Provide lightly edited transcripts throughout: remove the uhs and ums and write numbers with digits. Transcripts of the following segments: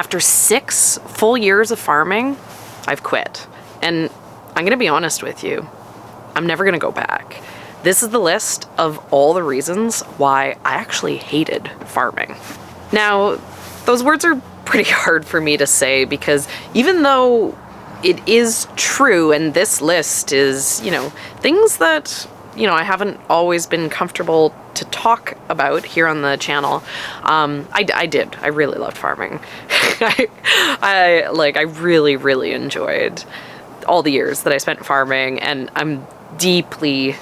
After 6 full years of farming, I've quit. And I'm gonna be honest with you, I'm never gonna go back. This is the list of all the reasons why I actually hated farming. Now, those words are pretty hard for me to say because even though it is true and this list is, things that, I haven't always been comfortable to talk about here on the channel, I really loved farming. I really enjoyed all the years that I spent farming, and I'm deeply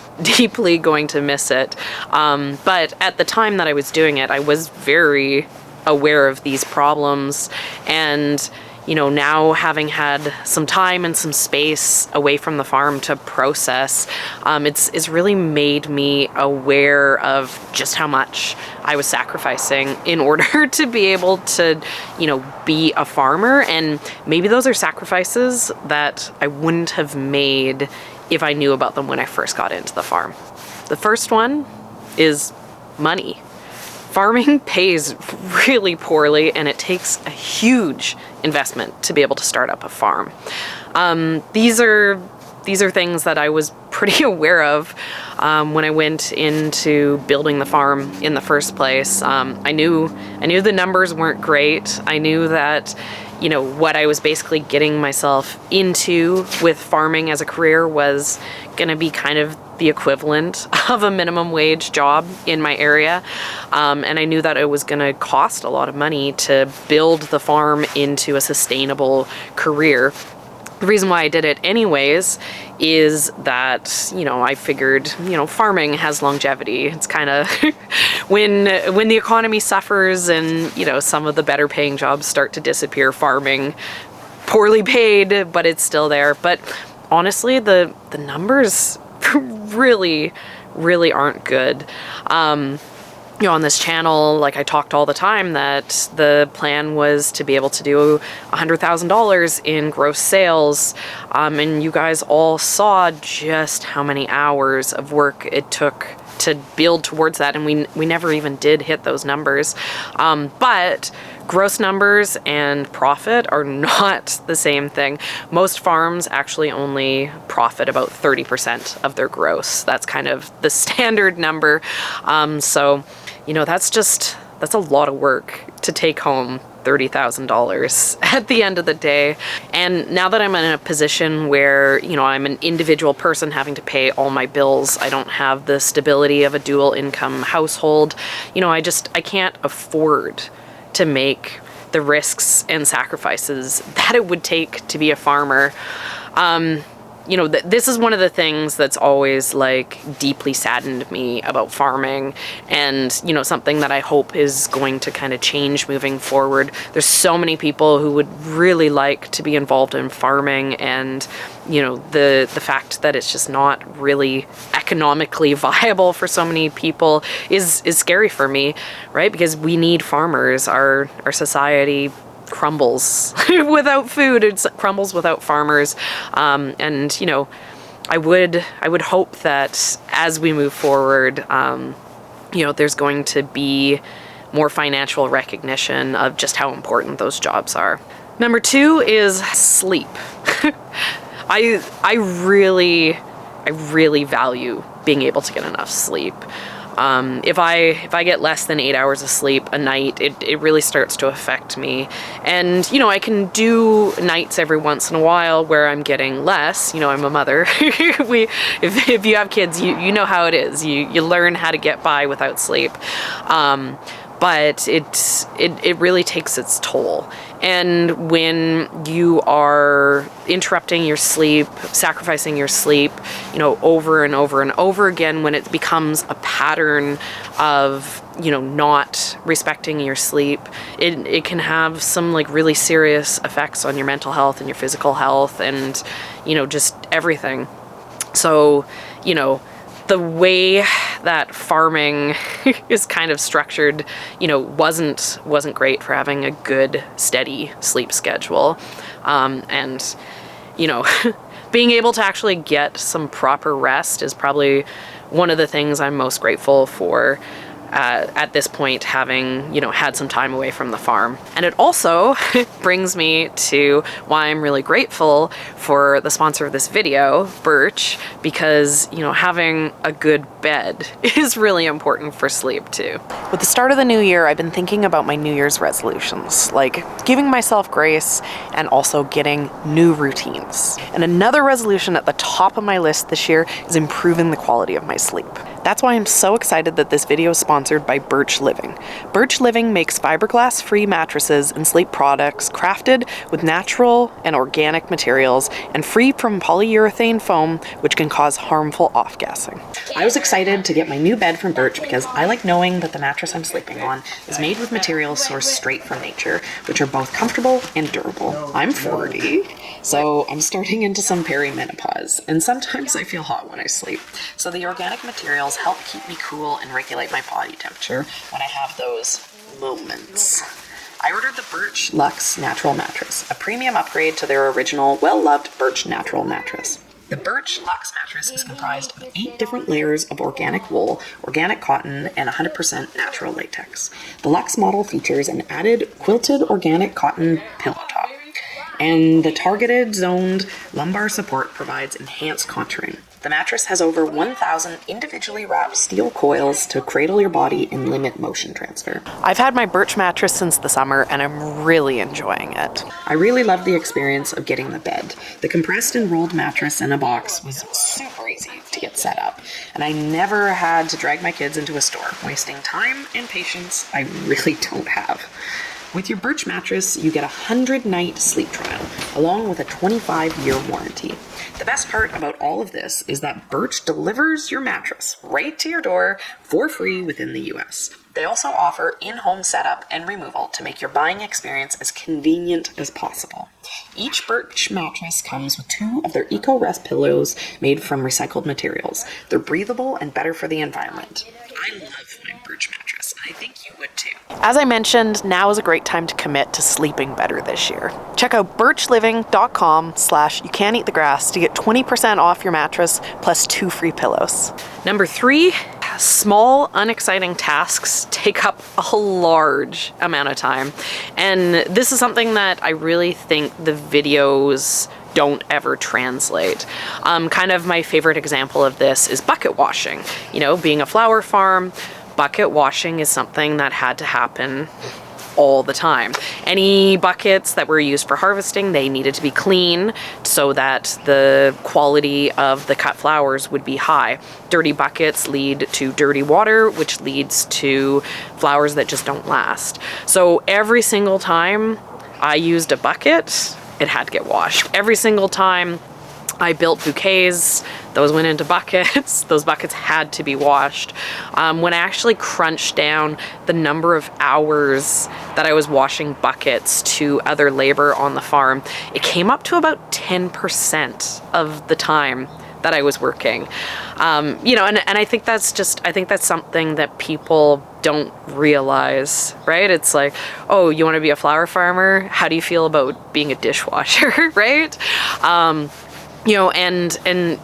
going to miss it. But at the time that I was doing it, I was very aware of these problems, and now having had some time and some space away from the farm to process, it's really made me aware of just how much I was sacrificing in order to be able to, be a farmer. And maybe those are sacrifices that I wouldn't have made if I knew about them when I first got into the farm. The first one is money. Farming pays really poorly, and it takes a huge investment to be able to start up a farm. These are things that I was pretty aware of when I went into building the farm in the first place. I knew the numbers weren't great. I knew that what I was basically getting myself into with farming as a career was going to be kind of the equivalent of a minimum wage job in my area. And I knew that it was going to cost a lot of money to build the farm into a sustainable career. The reason why I did it anyways is that, I figured, farming has longevity. It's kind of when the economy suffers and, some of the better paying jobs start to disappear, farming, poorly paid, but it's still there. But honestly, the numbers really aren't good. On this channel, I talked all the time that the plan was to be able to do $100,000 in gross sales. And you guys all saw just how many hours of work it took to build towards that. And we never even did hit those numbers. But gross numbers and profit are not the same thing. Most farms actually only profit about 30% of their gross. That's kind of the standard number. So, that's a lot of work to take home $30,000 at the end of the day. And now that I'm in a position where, I'm an individual person having to pay all my bills, I don't have the stability of a dual income household, I can't afford to make the risks and sacrifices that it would take to be a farmer. This is one of the things that's always deeply saddened me about farming, and something that I hope is going to kind of change moving forward. There's so many people who would really like to be involved in farming, and the fact that it's just not really economically viable for so many people is scary for me, right? Because we need farmers. Our society crumbles without food. It crumbles without farmers. And I would hope that as we move forward, there's going to be more financial recognition of just how important those jobs are. Number 2 is sleep. I really value being able to get enough sleep. If I get less than 8 hours of sleep a night, it really starts to affect me. And, I can do nights every once in a while where I'm getting less. I'm a mother. If you have kids, you know how it is. You learn how to get by without sleep. But it really takes its toll. And when you are interrupting your sleep, sacrificing your sleep, over and over and over again, when it becomes a pattern of, not respecting your sleep, it can have some really serious effects on your mental health and your physical health and, just everything. So, the way that farming is kind of structured, wasn't great for having a good, steady sleep schedule. And, being able to actually get some proper rest is probably one of the things I'm most grateful for at this point, having, you know, had some time away from the farm. And it also brings me to why I'm really grateful for the sponsor of this video, Birch, because, you know, having a good bed is really important for sleep too. With the start of the new year, I've been thinking about my New Year's resolutions, like giving myself grace and also getting new routines. And another resolution at the top of my list this year is improving the quality of my sleep. That's why I'm so excited that this video is sponsored by Birch Living. Birch Living makes fiberglass-free mattresses and sleep products crafted with natural and organic materials and free from polyurethane foam, which can cause harmful off-gassing. I was excited to get my new bed from Birch because I like knowing that the mattress I'm sleeping on is made with materials sourced straight from nature, which are both comfortable and durable. I'm 40, so I'm starting into some perimenopause, and sometimes I feel hot when I sleep. So the organic materials help keep me cool and regulate my body temperature when I have those moments. I ordered the Birch Luxe Natural Mattress, a premium upgrade to their original, well-loved Birch Natural mattress. The Birch Luxe mattress is comprised of 8 different layers of organic wool, organic cotton, and 100% natural latex. The Luxe model features an added quilted organic cotton pillow top, and the targeted zoned lumbar support provides enhanced contouring. The mattress has over 1,000 individually wrapped steel coils to cradle your body and limit motion transfer. I've had my Birch mattress since the summer and I'm really enjoying it. I really love the experience of getting the bed. The compressed and rolled mattress in a box was super easy to get set up, and I never had to drag my kids into a store, wasting time and patience I really don't have. With your Birch mattress, you get a 100-night sleep trial, along with a 25-year warranty. The best part about all of this is that Birch delivers your mattress right to your door for free within the US. They also offer in-home setup and removal to make your buying experience as convenient as possible. Each Birch mattress comes with 2 of their Eco-Rest pillows made from recycled materials. They're breathable and better for the environment. I love my Birch mattress, and I think you would too. As I mentioned, now is a great time to commit to sleeping better this year. Check out birchliving.com/youcaneatthegrass to get 20% off your mattress plus 2 free pillows. Number 3, small, unexciting tasks take up a large amount of time. And this is something that I really think the videos don't ever translate. Kind of my favorite example of this is bucket washing. You know, being a flower farm, bucket washing is something that had to happen all the time. Any buckets that were used for harvesting, they needed to be clean so that the quality of the cut flowers would be high. Dirty buckets lead to dirty water, which leads to flowers that just don't last. So every single time I used a bucket, it had to get washed. Every single time I built bouquets, those went into buckets. Those buckets had to be washed. When I actually crunched down the number of hours that I was washing buckets to other labor on the farm, it came up to about 10% of the time that I was working. You know, and I think that's something that people don't realize, right? It's like, oh, you want to be a flower farmer? How do you feel about being a dishwasher, right? You know, and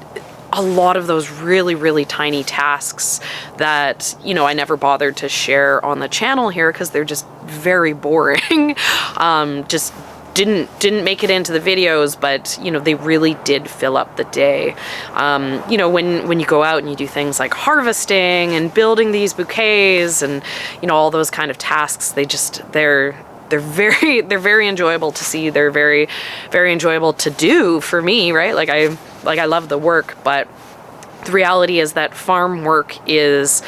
a lot of those really, really tiny tasks that, you know, I never bothered to share on the channel here because they're just very boring. Just didn't make it into the videos, but, you know, they really did fill up the day. You know, when you go out and you do things like harvesting and building these bouquets and, you know, all those kind of tasks, they're very enjoyable to see. They're very, very enjoyable to do for me, right? Like I love the work, but the reality is that farm work is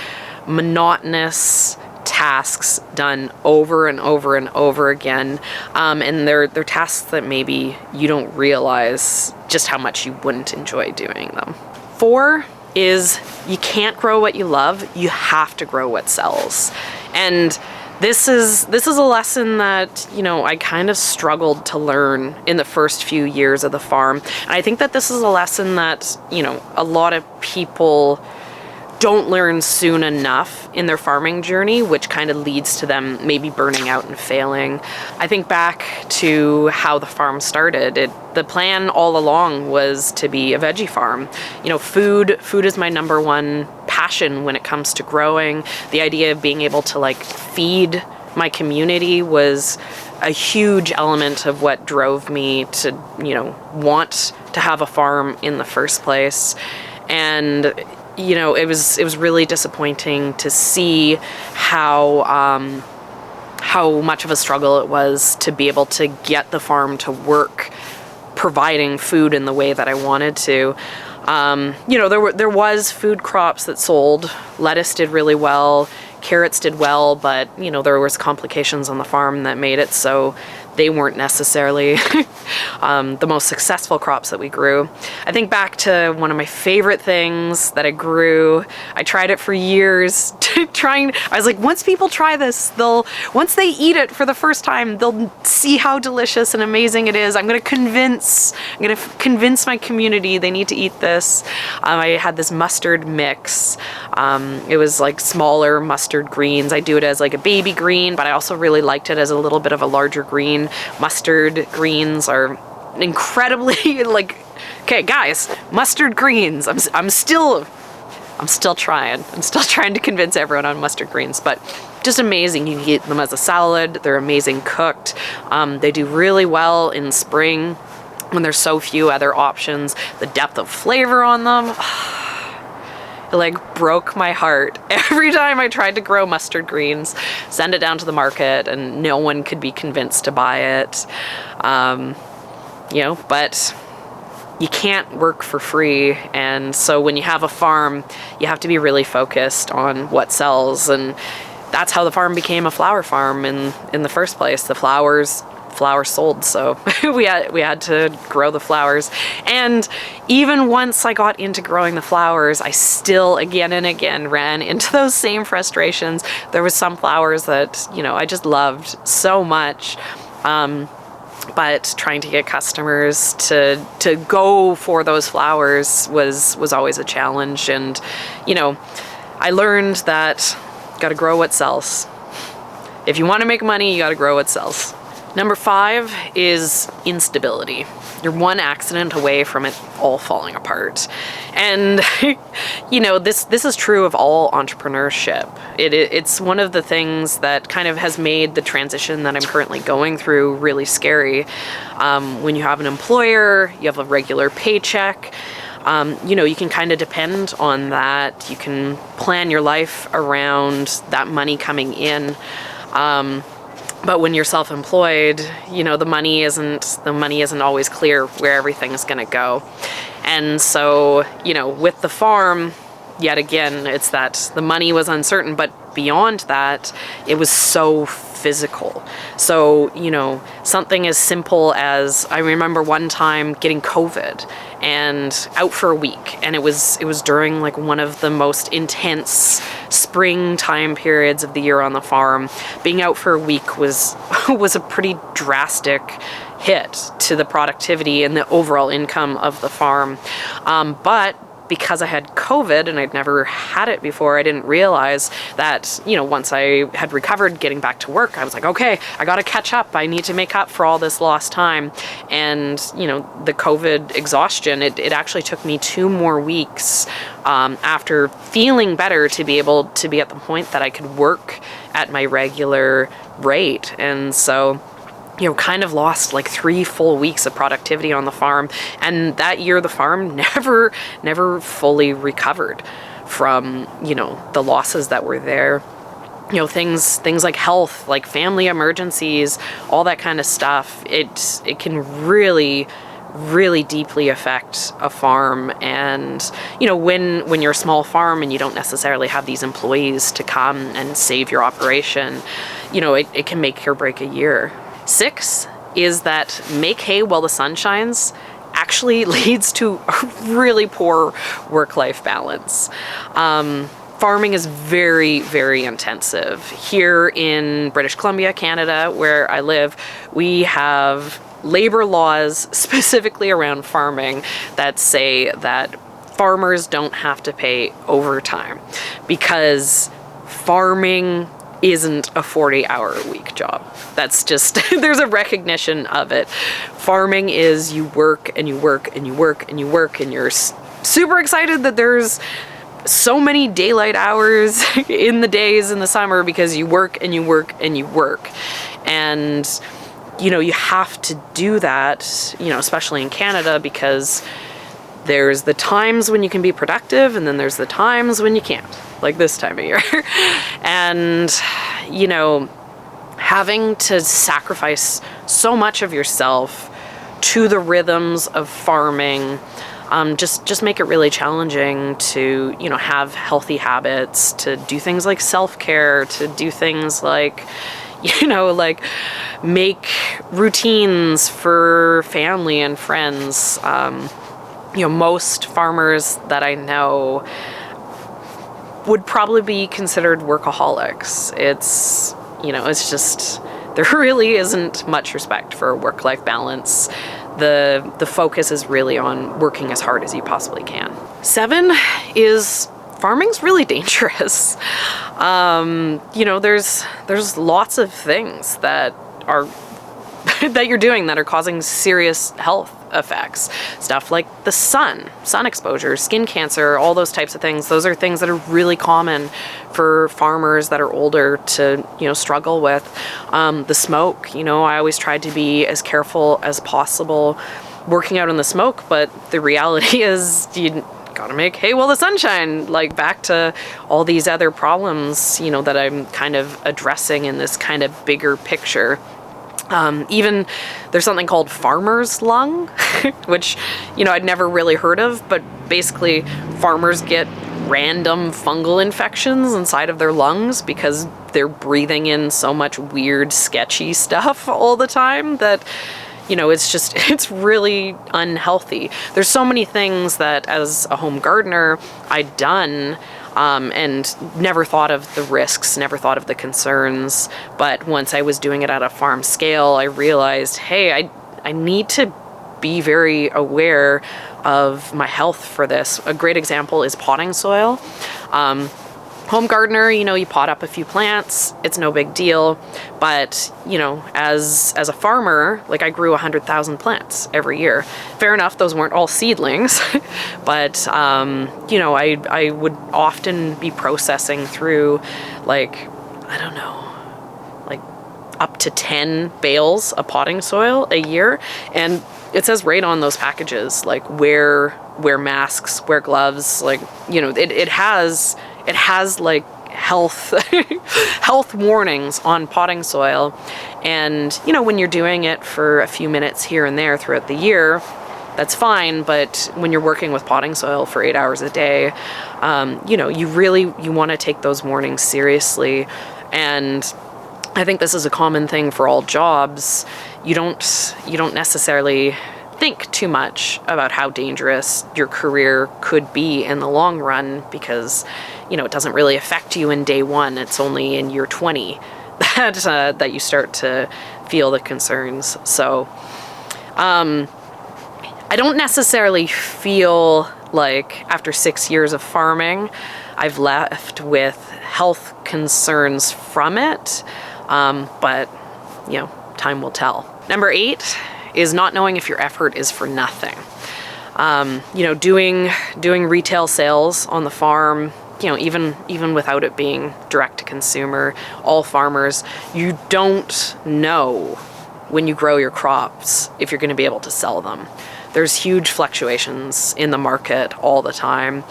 monotonous tasks done over and over and over again. And they're tasks that maybe you don't realize just how much you wouldn't enjoy doing them. 4 is you can't grow what you love, you have to grow what sells. And this is a lesson that, you know, I kind of struggled to learn in the first few years of the farm. And I think that this is a lesson that, you know, a lot of people don't learn soon enough in their farming journey, which kind of leads to them maybe burning out and failing. I think back to how the farm started. The plan all along was to be a veggie farm. You know, food is my number one passion when it comes to growing. The idea of being able to like feed my community was a huge element of what drove me to, you know, want to have a farm in the first place. And, you know, it was really disappointing to see how much of a struggle it was to be able to get the farm to work, providing food in the way that I wanted to. You know, there was food crops that sold. Lettuce did really well. Carrots did well, but, you know, there was complications on the farm that made it so they weren't necessarily the most successful crops that we grew. I think back to one of my favorite things that I grew. I tried it for years, I was like, once people try this, once they eat it for the first time, they'll see how delicious and amazing it is. I'm gonna convince my community they need to eat this. I had this mustard mix. It was like smaller mustard greens. I do it as like a baby green, but I also really liked it as a little bit of a larger green. Mustard greens are incredibly like, okay guys, mustard greens. I'm still trying. I'm still trying to convince everyone on mustard greens, but just amazing. You can eat them as a salad. They're amazing cooked. They do really well in spring when there's so few other options. The depth of flavor on them, it like broke my heart every time I tried to grow mustard greens, send it down to the market, and no one could be convinced to buy it. You know, but you can't work for free. And so when you have a farm, you have to be really focused on what sells. And that's how the farm became a flower farm in the first place. The flowers sold, so we had to grow the flowers. And even once I got into growing the flowers, I still again and again ran into those same frustrations. There was some flowers that, you know, I just loved so much, but trying to get customers to go for those flowers was always a challenge. And, you know, I learned that you got to grow what sells. If you want to make money, you got to grow what sells. Number 5 is instability. You're one accident away from it all falling apart. And, you know, this is true of all entrepreneurship. It's one of the things that kind of has made the transition that I'm currently going through really scary. When you have an employer, you have a regular paycheck, you know, you can kind of depend on that. You can plan your life around that money coming in. But when you're self-employed, you know, the money isn't always clear where everything is going to go. And so, you know, with the farm, yet again, it's that the money was uncertain, but beyond that, it was so physical. So, you know, something as simple as, I remember one time getting COVID and out for a week, and it was during like one of the most intense springtime periods of the year on the farm. Being out for a week was a pretty drastic hit to the productivity and the overall income of the farm. But because I had COVID and I'd never had it before, I didn't realize that, you know, once I had recovered getting back to work, I was like, okay, I got to catch up. I need to make up for all this lost time. And, you know, the COVID exhaustion, it actually took me 2 more weeks after feeling better to be able to be at the point that I could work at my regular rate. And so, you know, kind of lost like 3 full weeks of productivity on the farm. And that year, the farm never fully recovered from, you know, the losses that were there. You know, things like health, like family emergencies, all that kind of stuff. It can really deeply affect a farm. And, you know, when you're a small farm and you don't necessarily have these employees to come and save your operation, you know, it can make or break a year. 6 is that make hay while the sun shines actually leads to a really poor work-life balance. Farming is very, very intensive. Here in British Columbia, Canada, where I live, we have labor laws specifically around farming that say that farmers don't have to pay overtime because farming isn't a 40-hour-a-week job. That's just, there's a recognition of it. Farming is you work and you work and you work and you work and you're super excited that there's so many daylight hours in the days in the summer because you work and you work and you work. And, you know, you have to do that, you know, especially in Canada, because there's the times when you can be productive and then there's the times when you can't, like this time of year. And, you know, having to sacrifice so much of yourself to the rhythms of farming, just make it really challenging to, you know, have healthy habits, to do things like self-care, to do things like, you know, like make routines for family and friends. You know, most farmers that I know would probably be considered workaholics. It's, you know, it's just, there really isn't much respect for work-life balance. The focus is really on working as hard as you possibly can. 7 is farming's really dangerous. You know, there's lots of things that are that you're doing that are causing serious health effects. Stuff like the sun exposure, skin cancer, all those types of things. Those are things that are really common for farmers that are older to, you know, struggle with. The smoke, you know, I always tried to be as careful as possible working out in the smoke, but the reality is you gotta make hay while the sun shines, like back to all these other problems, you know, that I'm kind of addressing in this kind of bigger picture. Even there's something called farmer's lung, which, you know, I'd never really heard of, but basically farmers get random fungal infections inside of their lungs because they're breathing in so much weird, sketchy stuff all the time that, you know, it's really unhealthy. There's so many things that as a home gardener I'd done and never thought of the risks, never thought of the concerns. But once I was doing it at a farm scale, I realized, hey, I need to be very aware of my health for this. A great example is potting soil. Home gardener, you know, you pot up a few plants, it's no big deal. But, you know, as a farmer, like I grew 100,000 plants every year. Fair enough, those weren't all seedlings, but, you know, I would often be processing through like, I don't know, like up to 10 bales of potting soil a year. And it says right on those packages, like wear masks, wear gloves, like, you know, it has like health health warnings on potting soil. And, you know, when you're doing it for a few minutes here and there throughout the year, that's fine. But when you're working with potting soil for 8 hours a day, you know, you want to take those warnings seriously. And I think this is a common thing for all jobs. You don't necessarily think too much about how dangerous your career could be in the long run because, you know, it doesn't really affect you in day one. It's only in year 20 that you start to feel the concerns. So I don't necessarily feel like after 6 years of farming, I've left with health concerns from it. But, you know, time will tell. Number 8 is not knowing if your effort is for nothing. You know, doing retail sales on the farm, you know, even without it being direct to consumer, all farmers, you don't know when you grow your crops if you're going to be able to sell them. There's huge fluctuations in the market all the time.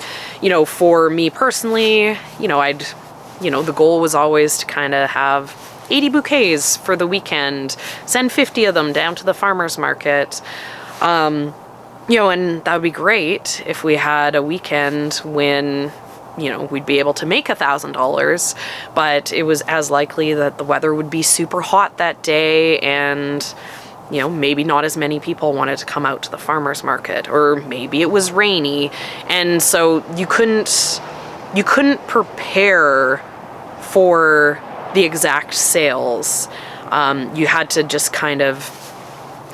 You know, for me personally, you know, the goal was always to kind of have 80 bouquets for the weekend, send 50 of them down to the farmer's market. You know, and that would be great if we had a weekend when, you know, we'd be able to make $1,000, but it was as likely that the weather would be super hot that day and, you know, maybe not as many people wanted to come out to the farmer's market, or maybe it was rainy. And so you couldn't prepare for the exact sales. You had to just kind of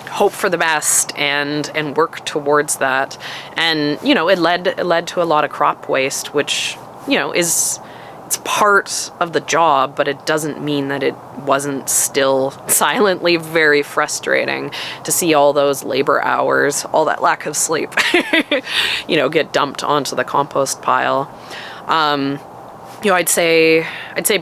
hope for the best and work towards that. And, you know, it led to a lot of crop waste, which, you know, it's it's part of the job, but it doesn't mean that it wasn't still silently very frustrating to see all those labor hours, all that lack of sleep, you know, get dumped onto the compost pile. You know, I'd say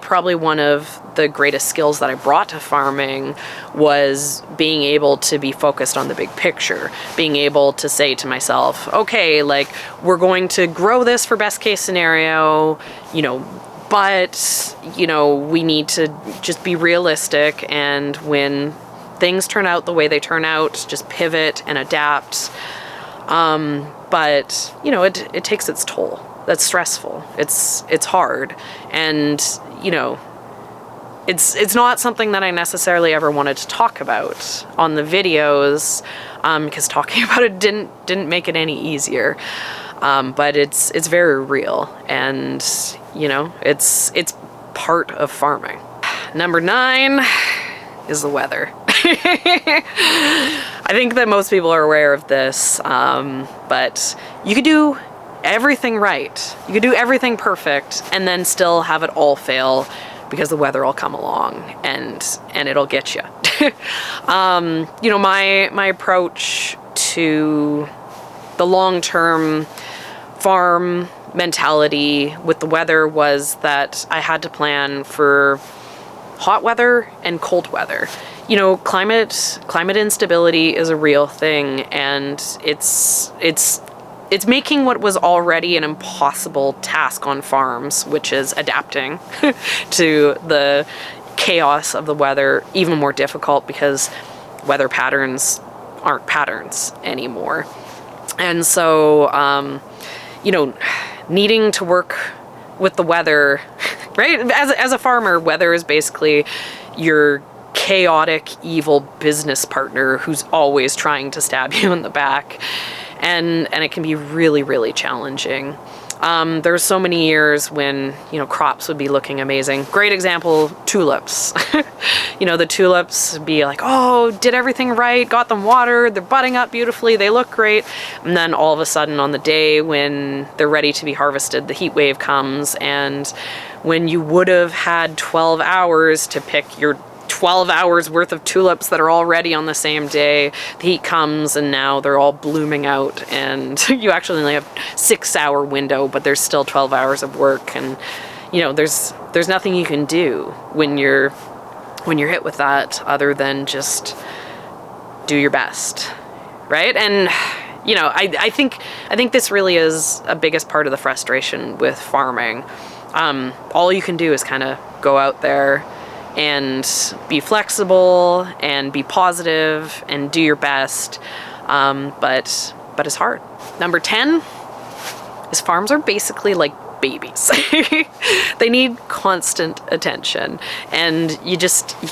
probably one of the greatest skills that I brought to farming was being able to be focused on the big picture, being able to say to myself, okay, like, we're going to grow this for best case scenario, you know, but, you know, we need to just be realistic, and when things turn out the way they turn out, just pivot and adapt. But, you know, it takes its toll. That's stressful. It's hard. And, you know, it's not something that I necessarily ever wanted to talk about on the videos, because talking about it didn't make it any easier. But it's very real, and, you know, it's part of farming. Number 9 is the weather. I think that most people are aware of this, but you could do everything right. You could do everything perfect and then still have it all fail because the weather will come along and it'll get you. You know, my approach to the long-term farm mentality with the weather was that I had to plan for hot weather and cold weather. You know, climate instability is a real thing, and it's making what was already an impossible task on farms, which is adapting to the chaos of the weather, even more difficult, because weather patterns aren't patterns anymore. And so, you know, needing to work with the weather, right? As a farmer, weather is basically your chaotic, evil business partner who's always trying to stab you in the back. And it can be really, really challenging. There's so many years when, you know, crops would be looking amazing. Great example, tulips. You know, the tulips would be like, oh, did everything right, got them watered, they're budding up beautifully, they look great. And then all of a sudden on the day when they're ready to be harvested, the heat wave comes, and when you would have had 12 hours to pick your 12 hours worth of tulips that are all ready on the same day, the heat comes and now they're all blooming out, and you actually only have 6-hour window, but there's still 12 hours of work. And, you know, there's nothing you can do when you're hit with that other than just do your best, right? And, you know, I think this really is a biggest part of the frustration with farming. All you can do is kind of go out there and be flexible and be positive and do your best, but it's hard. Number 10 is farms are basically like babies. They need constant attention, and you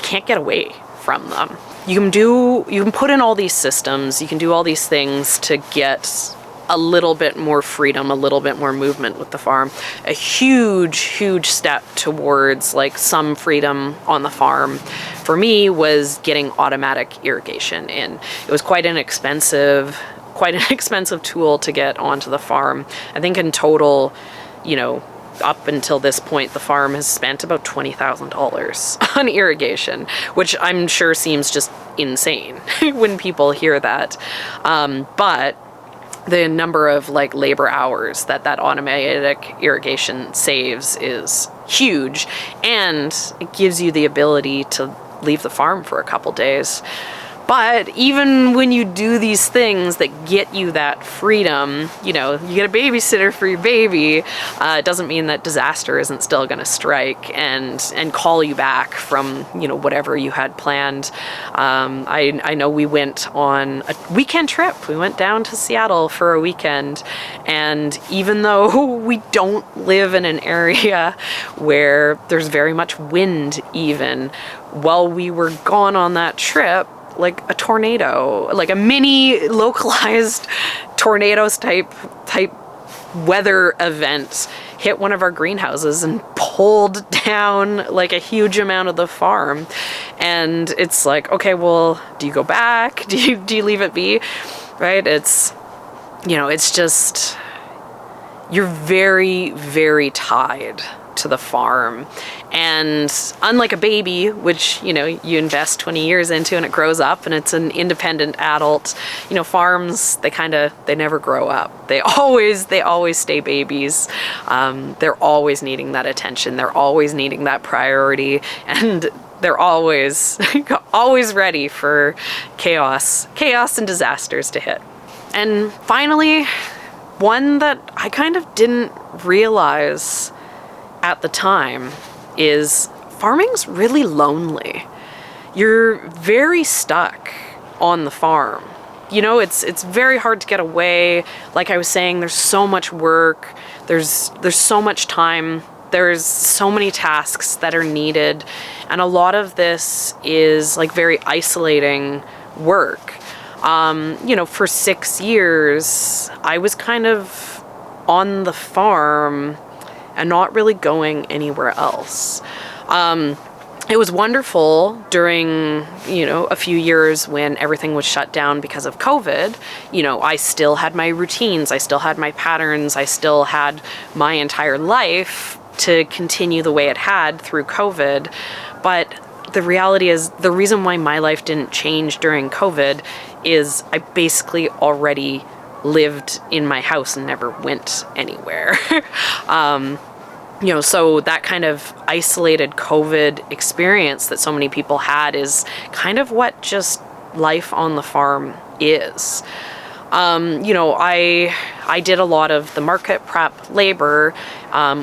can't get away from them. You can put in all these systems, you can do all these things to get a little bit more freedom, a little bit more movement with the farm. A huge step towards like some freedom on the farm for me was getting automatic irrigation in. It was quite an expensive tool to get onto the farm. I think in total, you know, up until this point, the farm has spent about $20,000 on irrigation, which I'm sure seems just insane when people hear that. But the number of like labor hours that automatic irrigation saves is huge, and it gives you the ability to leave the farm for a couple days. But even when you do these things that get you that freedom, you know, you get a babysitter for your baby, it doesn't mean that disaster isn't still going to strike and call you back from, you know, whatever you had planned. I know we went on a weekend trip. We went down to Seattle for a weekend, and even though we don't live in an area where there's very much wind, even while we were gone on that trip, like a tornado, like a mini localized tornadoes type weather event hit one of our greenhouses and pulled down like a huge amount of the farm. And it's like, okay, well, do you go back? Do you leave it be? Right? It's, you know, it's just, you're very, very tied to the farm. And unlike a baby, which, you know, you invest 20 years into and it grows up and it's an independent adult, you know, farms, they never grow up. They always stay babies. They're always needing that attention. They're always needing that priority, and they're always ready for chaos and disasters to hit. And finally, one that I kind of didn't realize at the time is farming's really lonely. You're very stuck on the farm. You know, it's very hard to get away. Like I was saying, there's so much work. There's so much time. There's so many tasks that are needed. And a lot of this is like very isolating work. You know, for 6 years, I was kind of on the farm and not really going anywhere else. It was wonderful during, you know, a few years when everything was shut down because of COVID. You know, I still had my routines, I still had my patterns, I still had my entire life to continue the way it had through COVID. But the reality is, the reason why my life didn't change during COVID is I basically already lived in my house and never went anywhere. You know, so that kind of isolated COVID experience that so many people had is kind of what just life on the farm is. You know, I did a lot of the market prep labor,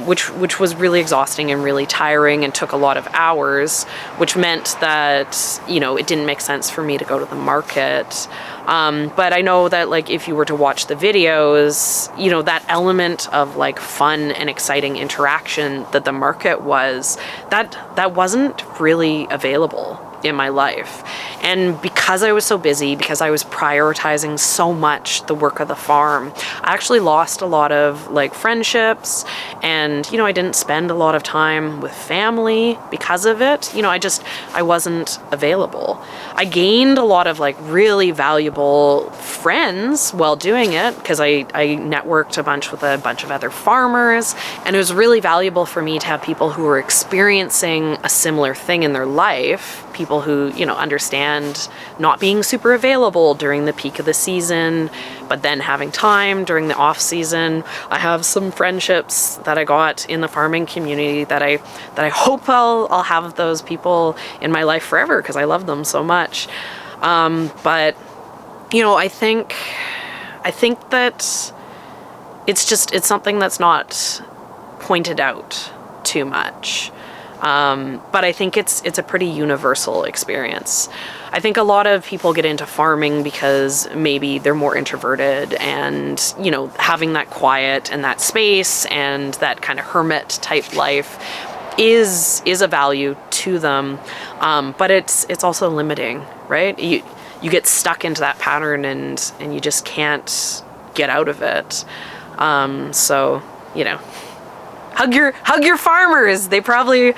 which was really exhausting and really tiring and took a lot of hours, which meant that, you know, it didn't make sense for me to go to the market. But I know that, like, if you were to watch the videos, you know, that element of like fun and exciting interaction that the market was, that wasn't really available in my life. And because I was so busy, because I was prioritizing so much the work of the farm, I actually lost a lot of like friendships, and, you know, I didn't spend a lot of time with family because of it. You know, I wasn't available. I gained a lot of like really valuable friends while doing it, because I networked a bunch with a bunch of other farmers, and it was really valuable for me to have people who were experiencing a similar thing in their life, people who, you know, understand not being super available during the peak of the season, but then having time during the off season. I have some friendships that I got in the farming community that I hope I'll have those people in my life forever, because I love them so much. But, you know, I think that it's something that's not pointed out too much. But I think it's a pretty universal experience. I think a lot of people get into farming because maybe they're more introverted, and, you know, having that quiet and that space and that kind of hermit type life is a value to them. But it's also limiting, right? You get stuck into that pattern and you just can't get out of it. So, you know, hug your farmers. They're probably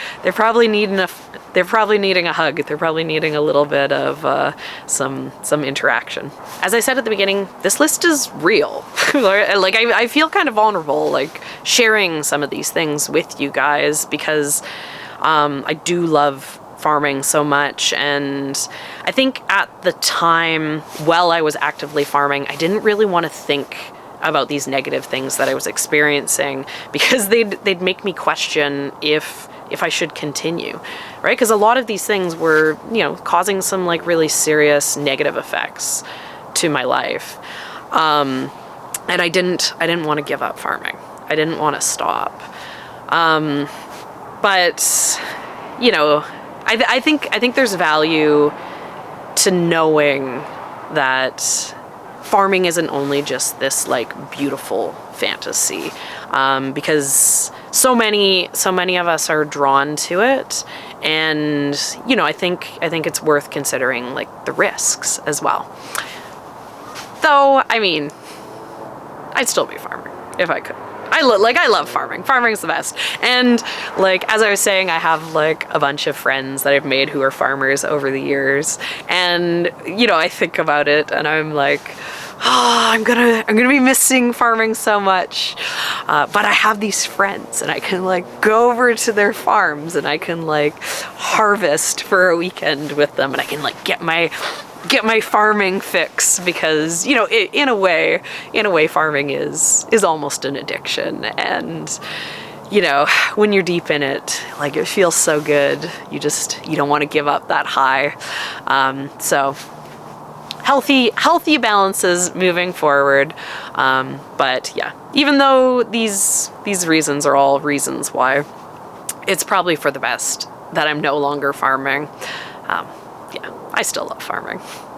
needing a hug. They're probably needing a little bit of some interaction. As I said at the beginning, this list is real. Like I feel kind of vulnerable, like sharing some of these things with you guys, because I do love farming so much. And I think at the time, while I was actively farming, I didn't really want to think about these negative things that I was experiencing, because they'd make me question if I should continue, right? Because a lot of these things were, you know, causing some like really serious negative effects to my life. And I didn't want to give up farming. I didn't want to stop. But, you know, I think there's value to knowing that farming isn't only just this like beautiful fantasy, because so many of us are drawn to it, and, you know, I think it's worth considering like the risks as well. Though, I mean, I'd still be farming if I could. I love farming. Farming's the best. And like, as I was saying, I have like a bunch of friends that I've made who are farmers over the years. And, you know, I think about it and I'm like, oh, I'm gonna be missing farming so much. But I have these friends and I can like go over to their farms and I can like harvest for a weekend with them and I can like get my farming fix because, you know, in a way farming is almost an addiction. And, you know, when you're deep in it, like it feels so good. You don't want to give up that high. So healthy balances moving forward. But yeah, even though these reasons are all reasons why, it's probably for the best that I'm no longer farming. Yeah, I still love farming.